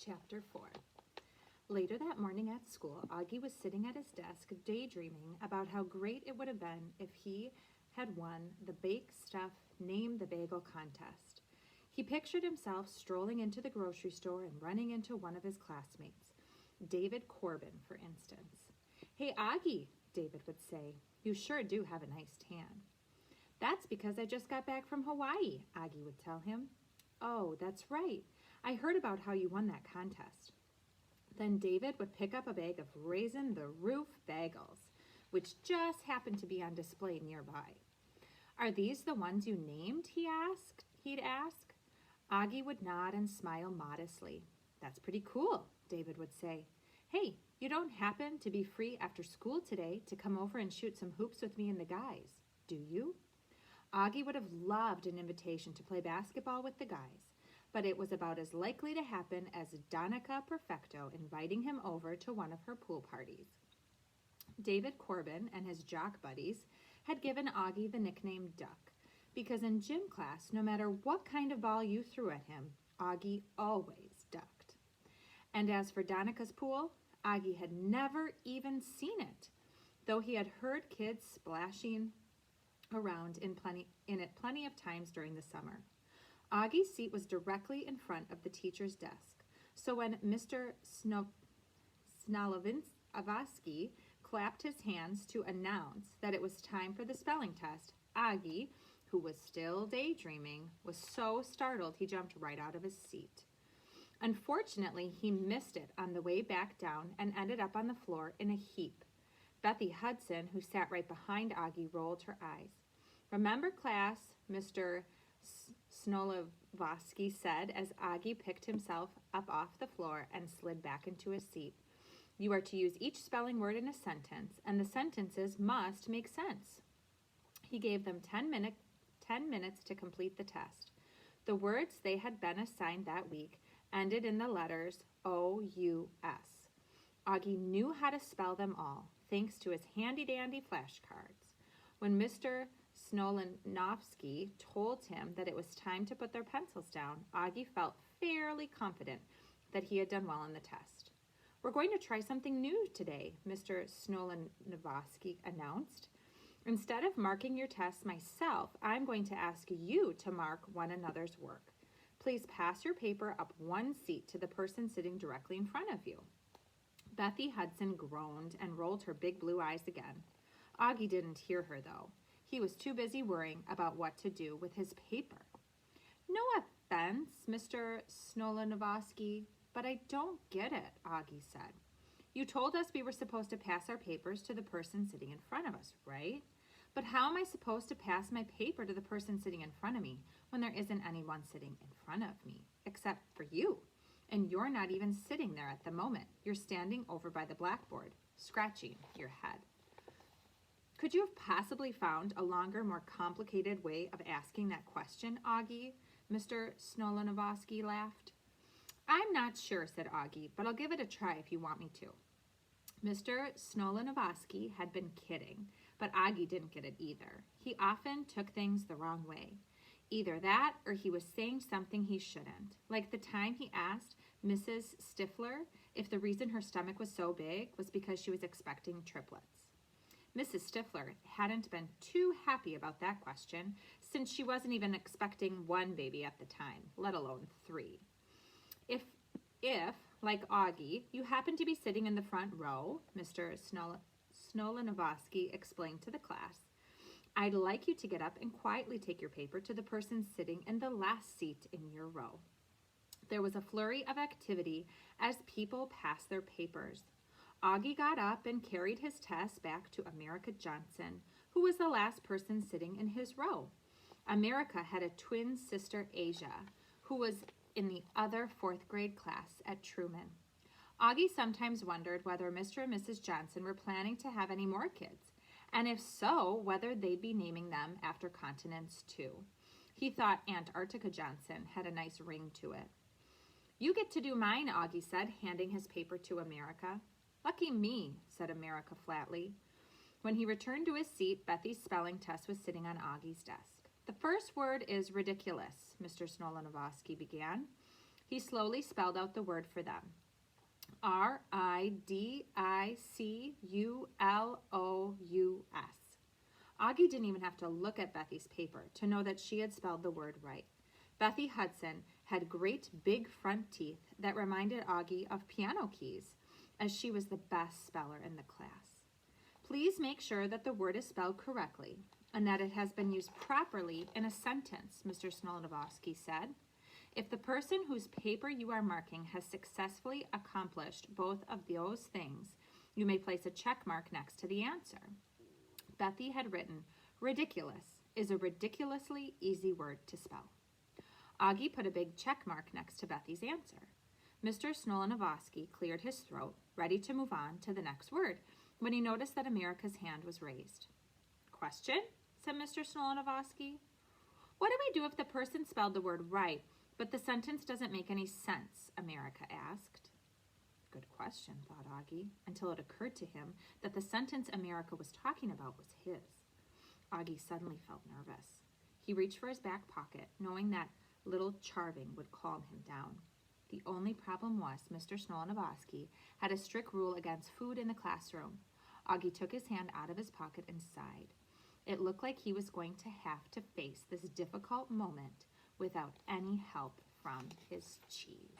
Chapter 4. Later that morning at school, Oggie was sitting at his desk daydreaming about how great it would have been if he had won the Bake Stuff Name the Bagel contest. He pictured himself strolling into the grocery store and running into one of his classmates, David Corbin, for instance. "Hey, Oggie," David would say, "you sure do have a nice tan." "That's because I just got back from Hawaii," Oggie would tell him. "Oh, that's right. I heard about how you won that contest." Then David would pick up a bag of Raisin the Roof bagels, which just happened to be on display nearby. "Are these the ones you named?" he'd ask. Oggie would nod and smile modestly. "That's pretty cool," David would say. "Hey, you don't happen to be free after school today to come over and shoot some hoops with me and the guys, do you?" Oggie would have loved an invitation to play basketball with the guys, but it was about as likely to happen as Donica Perfecto inviting him over to one of her pool parties. David Corbin and his jock buddies had given Oggie the nickname Duck, because in gym class, no matter what kind of ball you threw at him, Oggie always ducked. And as for Donica's pool, Oggie had never even seen it, though he had heard kids splashing around in it plenty of times during the summer. Oggie's seat was directly in front of the teacher's desk, so when Mr. Snolovsky clapped his hands to announce that it was time for the spelling test, Oggie, who was still daydreaming, was so startled he jumped right out of his seat. Unfortunately, he missed it on the way back down and ended up on the floor in a heap. Bethy Hudson, who sat right behind Oggie, rolled her eyes. "Remember, class," Mr. Snolovsky said as Oggie picked himself up off the floor and slid back into his seat. "You are to use each spelling word in a sentence, and the sentences must make sense." He gave them 10 minutes to complete the test. The words they had been assigned that week ended in the letters O-U-S. Oggie knew how to spell them all, thanks to his handy-dandy flashcards. When Mr. Snolovsky told him that it was time to put their pencils down, Oggie felt fairly confident that he had done well on the test. "We're going to try something new today," Mr. Snolovsky announced. "Instead of marking your tests myself, I'm going to ask you to mark one another's work. Please pass your paper up one seat to the person sitting directly in front of you." Bethy Hudson groaned and rolled her big blue eyes again. Oggie didn't hear her, though. He was too busy worrying about what to do with his paper. "No offense, Mr. Snolovsky, but I don't get it," Oggie said. "You told us we were supposed to pass our papers to the person sitting in front of us, right? But how am I supposed to pass my paper to the person sitting in front of me when there isn't anyone sitting in front of me, except for you? And you're not even sitting there at the moment. You're standing over by the blackboard, scratching your head." "Could you have possibly found a longer, more complicated way of asking that question, Oggie?" Mr. Snolovsky laughed. "I'm not sure," said Oggie, "but I'll give it a try if you want me to." Mr. Snolovsky had been kidding, but Oggie didn't get it either. He often took things the wrong way. Either that or he was saying something he shouldn't, like the time he asked Mrs. Stifler if the reason her stomach was so big was because she was expecting triplets. Mrs. Stifler hadn't been too happy about that question, since she wasn't even expecting one baby at the time, let alone 3. If, like Oggie, you happen to be sitting in the front row," Mr. Snolovsky explained to the class, "I'd like you to get up and quietly take your paper to the person sitting in the last seat in your row." There was a flurry of activity as people passed their papers. Oggie got up and carried his test back to America Johnson, who was the last person sitting in his row. America had a twin sister, Asia, who was in the other 4th grade class at Truman. Oggie sometimes wondered whether Mr. and Mrs. Johnson were planning to have any more kids, and if so, whether they'd be naming them after continents too. He thought Antarctica Johnson had a nice ring to it. "You get to do mine," Oggie said, handing his paper to America. "Lucky me," said America flatly. When he returned to his seat, Bethy's spelling test was sitting on Oggie's desk. "The first word is ridiculous," Mr. Snolovsky began. He slowly spelled out the word for them. Ridiculous. Oggie didn't even have to look at Bethy's paper to know that she had spelled the word right. Bethy Hudson had great big front teeth that reminded Oggie of piano keys, as she was the best speller in the class. Please make sure that the word is spelled correctly and that it has been used properly in a sentence, Mr. Snolinowski said. If the person whose paper you are marking has successfully accomplished both of those things, you may place a check mark next to the answer. Bethy had written, ridiculous is a ridiculously easy word to spell. Oggie put a big check mark next to Bethy's answer. Mr. Snolinowski cleared his throat, ready to move on to the next word, when he noticed that America's hand was raised. Question? Said Mr. Snolinowski. What do we do if the person spelled the word right, but the sentence doesn't make any sense? America asked. Good question, thought Oggie, until it occurred to him that the sentence America was talking about was his. Oggie suddenly felt nervous. He reached for his back pocket, knowing that little charving would calm him down. The only problem was Mr. Snolinowski had a strict rule against food in the classroom. Oggie took his hand out of his pocket and sighed. It looked like he was going to have to face this difficult moment without any help from his cheese.